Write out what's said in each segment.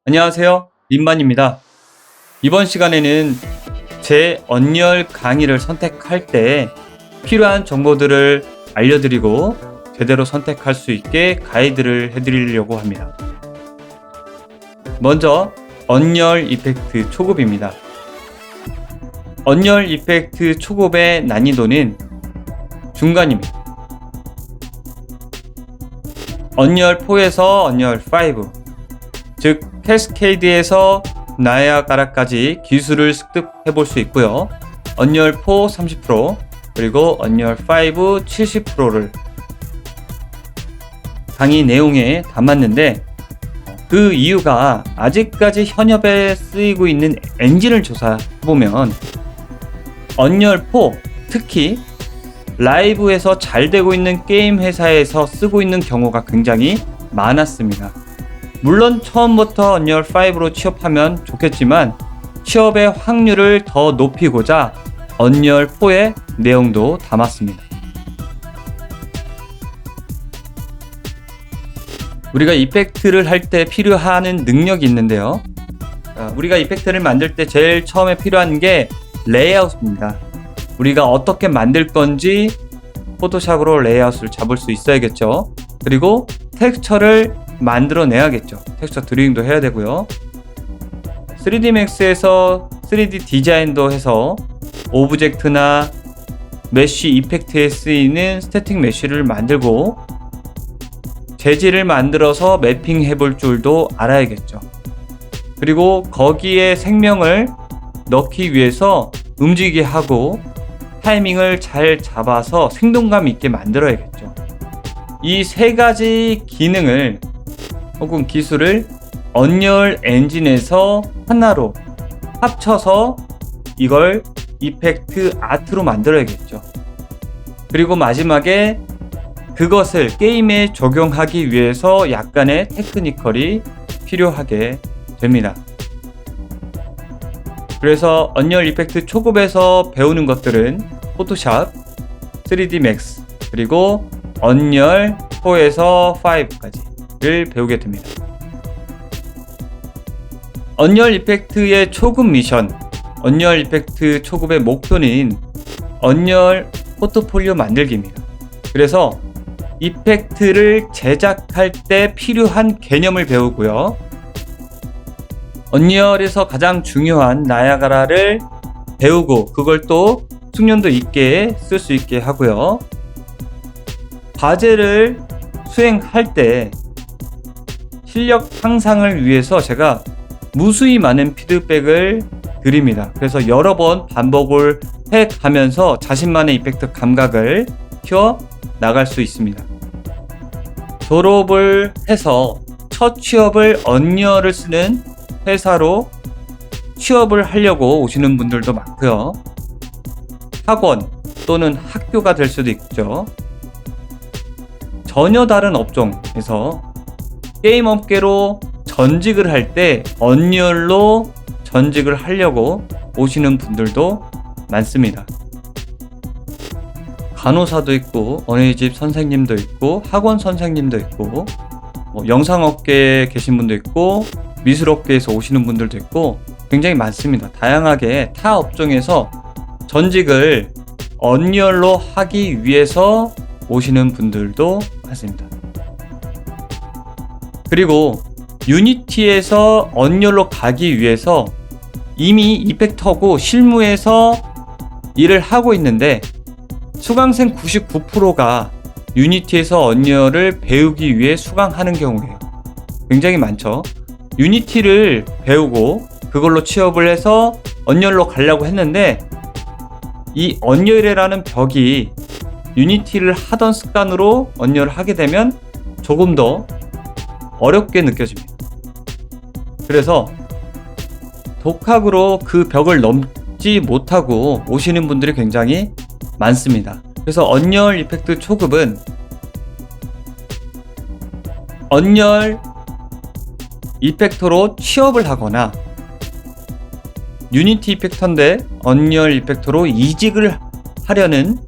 안녕하세요, 린만입니다. 이번 시간에는 제 언리얼 강의를 선택할 때 필요한 정보들을 알려드리고 제대로 선택할 수 있게 가이드를 해드리려고 합니다. 먼저 언리얼 이펙트 초급입니다. 언리얼 이펙트 초급의 난이도는 중간입니다. 언리얼 4에서 언리얼 5, 즉 캐스케이드에서 나야가라까지 기술을 습득해 볼 수 있고요. 언리얼 4 30%, 그리고 언리얼 5 70%를 강의 내용에 담았는데, 그 이유가 아직까지 현업에 쓰이고 있는 엔진을 조사해보면 언리얼 4, 특히 라이브에서 잘 되고 있는 게임 회사에서 쓰고 있는 경우가 굉장히 많았습니다. 물론 처음부터 언리얼 5로 취업하면 좋겠지만 취업의 확률을 더 높이고자 언리얼 4의 내용도 담았습니다. 우리가 이펙트를 할 때 필요한 능력이 있는데요. 우리가 이펙트를 만들 때 제일 처음에 필요한 게 레이아웃입니다. 우리가 어떻게 만들 건지 포토샵으로 레이아웃을 잡을 수 있어야겠죠. 그리고 텍스처를 만들어 내야겠죠. 텍스처 드로잉도 해야 되고요. 3D 맥스에서 3D 디자인도 해서 오브젝트나 메쉬 이펙트에 쓰이는 스태틱 메쉬를 만들고 재질을 만들어서 매핑해 볼 줄도 알아야겠죠. 그리고 거기에 생명을 넣기 위해서 움직이게 하고 타이밍을 잘 잡아서 생동감 있게 만들어야겠죠. 이 세 가지 기능을 혹은 기술을 언리얼 엔진에서 하나로 합쳐서 이걸 이펙트 아트로 만들어야겠죠. 그리고 마지막에 그것을 게임에 적용하기 위해서 약간의 테크니컬이 필요하게 됩니다. 그래서 언리얼 이펙트 초급에서 배우는 것들은 포토샵, 3D 맥스, 그리고 언리얼 4에서 5까지를 배우게 됩니다. 언리얼 이펙트의 초급 미션, 언리얼 이펙트 초급의 목표는 언리얼 포트폴리오 만들기입니다. 그래서 이펙트를 제작할 때 필요한 개념을 배우고요. 언리얼에서 가장 중요한 나야가라를 배우고 그걸 또 숙련도 있게 쓸 수 있게 하고요. 과제를 수행할 때 실력 향상을 위해서 제가 무수히 많은 피드백을 드립니다. 그래서 여러 번 반복을 해가면서 자신만의 이펙트 감각을 키워 나갈 수 있습니다. 졸업을 해서 첫 취업을 언리얼을 쓰는 회사로 취업을 하려고 오시는 분들도 많고요. 학원 또는 학교가 될 수도 있죠. 전혀 다른 업종에서 게임 업계로 전직을 할 때 언리얼로 전직을 하려고 오시는 분들도 많습니다. 간호사도 있고 어린이집 선생님도 있고 학원 선생님도 있고 영상업계에 계신 분도 있고 미술업계에서 오시는 분들도 있고 굉장히 많습니다. 다양하게 타 업종에서 전직을 언리얼로 하기 위해서 오시는 분들도 많습니다. 그리고 유니티에서 언리얼로 가기 위해서 이미 이펙터고 실무에서 일을 하고 있는데 수강생 99%가 유니티에서 언리얼을 배우기 위해 수강하는 경우예요. 굉장히 많죠. 유니티를 배우고 그걸로 취업을 해서 언리얼로 가려고 했는데 이 언리얼이라는 벽이 유니티를 하던 습관으로 언리얼을 하게 되면 조금 더 어렵게 느껴집니다. 그래서 독학으로 그 벽을 넘지 못하고 오시는 분들이 굉장히 많습니다. 그래서 언리얼 이펙트 초급은 언리얼 이펙터로 취업을 하거나 유니티 이펙터인데 언리얼 이펙터로 이직을 하려는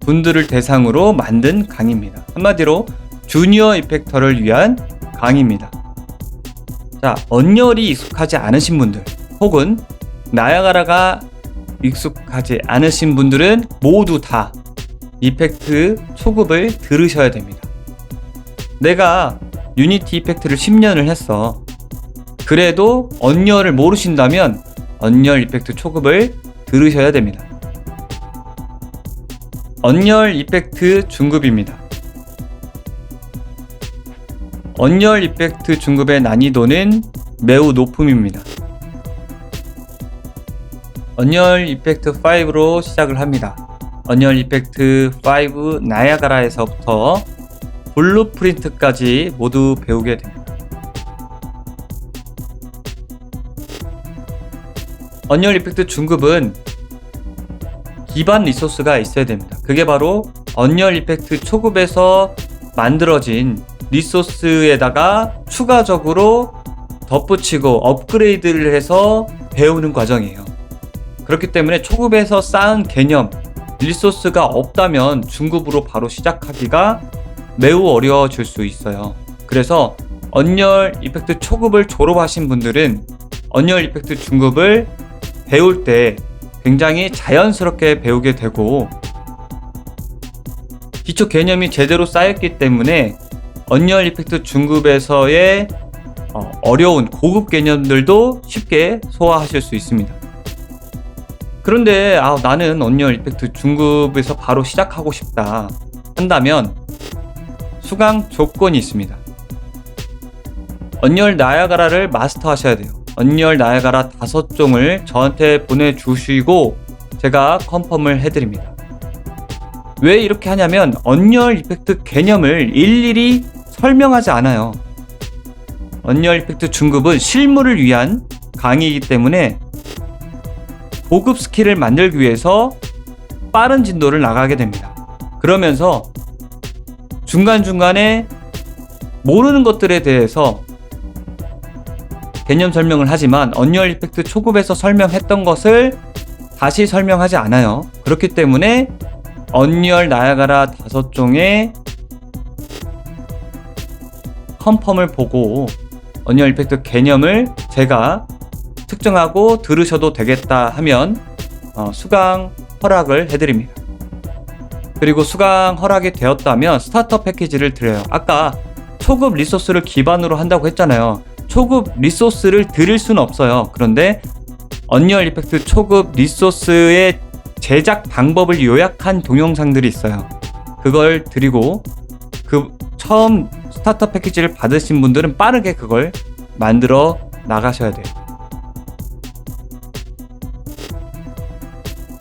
분들을 대상으로 만든 강의입니다. 한마디로 주니어 이펙터를 위한 강의입니다. 자, 언열이 익숙하지 않으신 분들 혹은 나야가라가 익숙하지 않으신 분들은 모두 다 이펙트 초급을 들으셔야 됩니다. 내가 유니티 이펙트를 10년을 했어. 그래도 언열을 모르신다면 언열 이펙트 초급을 들으셔야 됩니다. 언열 이펙트 중급입니다. 언열 이펙트 중급의 난이도는 매우 높음입니다. 언열 이펙트 5로 시작을 합니다. 언열 이펙트 5 나야가라에서부터 블루프린트까지 모두 배우게 됩니다. 언열 이펙트 중급은 기반 리소스가 있어야 됩니다. 그게 바로 언열 이펙트 초급에서 만들어진 리소스에다가 추가적으로 덧붙이고 업그레이드를 해서 배우는 과정이에요. 그렇기 때문에 초급에서 쌓은 개념, 리소스가 없다면 중급으로 바로 시작하기가 매우 어려워질 수 있어요. 그래서 언열 이펙트 초급을 졸업하신 분들은 언열 이펙트 중급을 배울 때 굉장히 자연스럽게 배우게 되고 기초 개념이 제대로 쌓였기 때문에 언열 이펙트 중급에서의 어려운 고급 개념들도 쉽게 소화하실 수 있습니다. 그런데 나는 언열 이펙트 중급에서 바로 시작하고 싶다 한다면 수강 조건이 있습니다. 언열 나야가라를 마스터하셔야 돼요. 언열 나야가라 5종을 저한테 보내주시고 제가 컨펌을 해드립니다. 왜 이렇게 하냐면 언열 이펙트 개념을 일일이 설명하지 않아요. 언열 이펙트 중급은 실무를 위한 강의이기 때문에 고급 스킬을 만들기 위해서 빠른 진도를 나가게 됩니다. 그러면서 중간중간에 모르는 것들에 대해서 개념 설명을 하지만 언열 이펙트 초급에서 설명했던 것을 다시 설명하지 않아요. 그렇기 때문에 언열 나야가라 5종의 컨펌을 보고 언열 이펙트 개념을 제가 특정하고 들으셔도 되겠다 하면 수강 허락을 해드립니다. 그리고 수강 허락이 되었다면 스타터 패키지를 드려요. 아까 초급 리소스를 기반으로 한다고 했잖아요. 초급 리소스를 드릴 수는 없어요. 그런데 언리얼 이펙트 초급 리소스의 제작 방법을 요약한 동영상들이 있어요. 그걸 드리고 처음 스타터 패키지를 받으신 분들은 빠르게 그걸 만들어 나가셔야 돼요.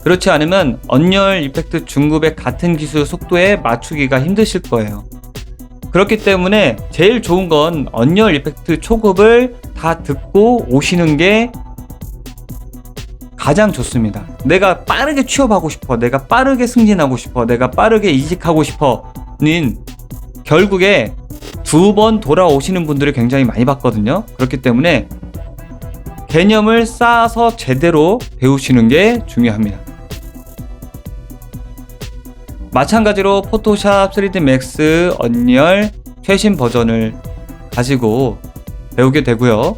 그렇지 않으면 언리얼 이펙트 중급의 같은 기술 속도에 맞추기가 힘드실 거예요. 그렇기 때문에 제일 좋은 건 언리얼 이펙트 초급을 다 듣고 오시는 게 가장 좋습니다. 내가 빠르게 취업하고 싶어, 내가 빠르게 승진하고 싶어, 내가 빠르게 이직하고 싶어는 결국에 2번 돌아오시는 분들이 굉장히 많이 봤거든요. 그렇기 때문에 개념을 쌓아서 제대로 배우시는 게 중요합니다. 마찬가지로 포토샵 3D 맥스 언리얼 최신 버전을 가지고 배우게 되고요.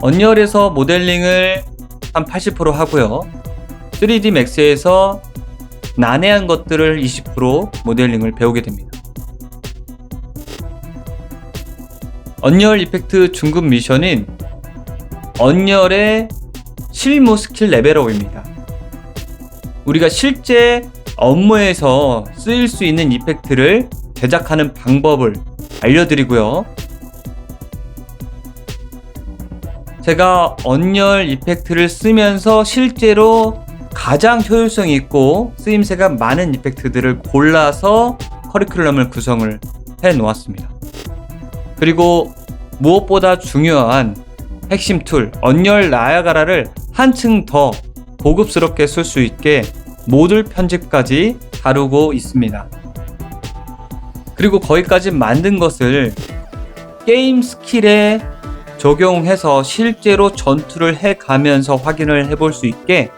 언리얼에서 모델링을 한 80% 하고요. 3D 맥스에서 난해한 것들을 20% 모델링을 배우게 됩니다. 언리얼 이펙트 중급 미션인 언리얼의 실무 스킬 레벨업입니다. 우리가 실제 업무에서 쓰일 수 있는 이펙트를 제작하는 방법을 알려드리고요. 제가 언리얼 이펙트를 쓰면서 실제로 가장 효율성이 있고 쓰임새가 많은 이펙트들을 골라서 커리큘럼을 구성을 해 놓았습니다. 그리고 무엇보다 중요한 핵심 툴 언리얼 나야가라를 한층 더 고급스럽게 쓸 수 있게 모듈 편집까지 다루고 있습니다. 그리고 거기까지 만든 것을 게임 스킬에 적용해서 실제로 전투를 해가면서 확인을 해볼 수 있게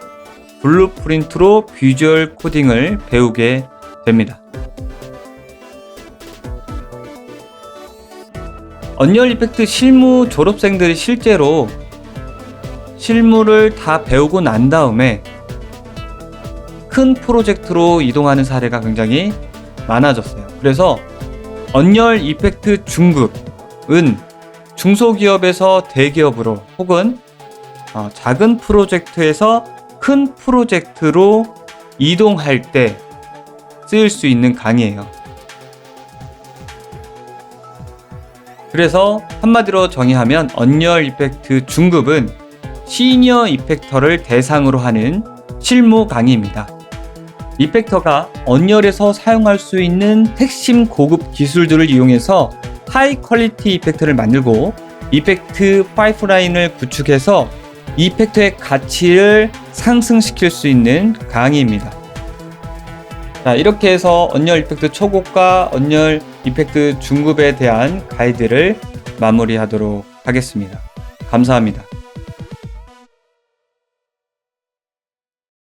블루프린트로 비주얼 코딩을 배우게 됩니다. 언리얼 이펙트 실무 졸업생들이 실제로 실무를 다 배우고 난 다음에 큰 프로젝트로 이동하는 사례가 굉장히 많아졌어요. 그래서 언리얼 이펙트 중급은 중소기업에서 대기업으로 혹은 작은 프로젝트에서 큰 프로젝트로 이동할 때 쓰일 수 있는 강의예요. 그래서 한마디로 정의하면 언리얼 이펙트 중급은 시니어 이펙터를 대상으로 하는 실무 강의입니다. 이펙터가 언리얼에서 사용할 수 있는 핵심 고급 기술들을 이용해서 하이 퀄리티 이펙터를 만들고 이펙트 파이프라인을 구축해서 이펙터의 가치를 상승시킬 수 있는 강의입니다. 자, 이렇게 해서 언리얼 이펙트 초급과 언리얼 이펙트 중급에 대한 가이드를 마무리하도록 하겠습니다. 감사합니다.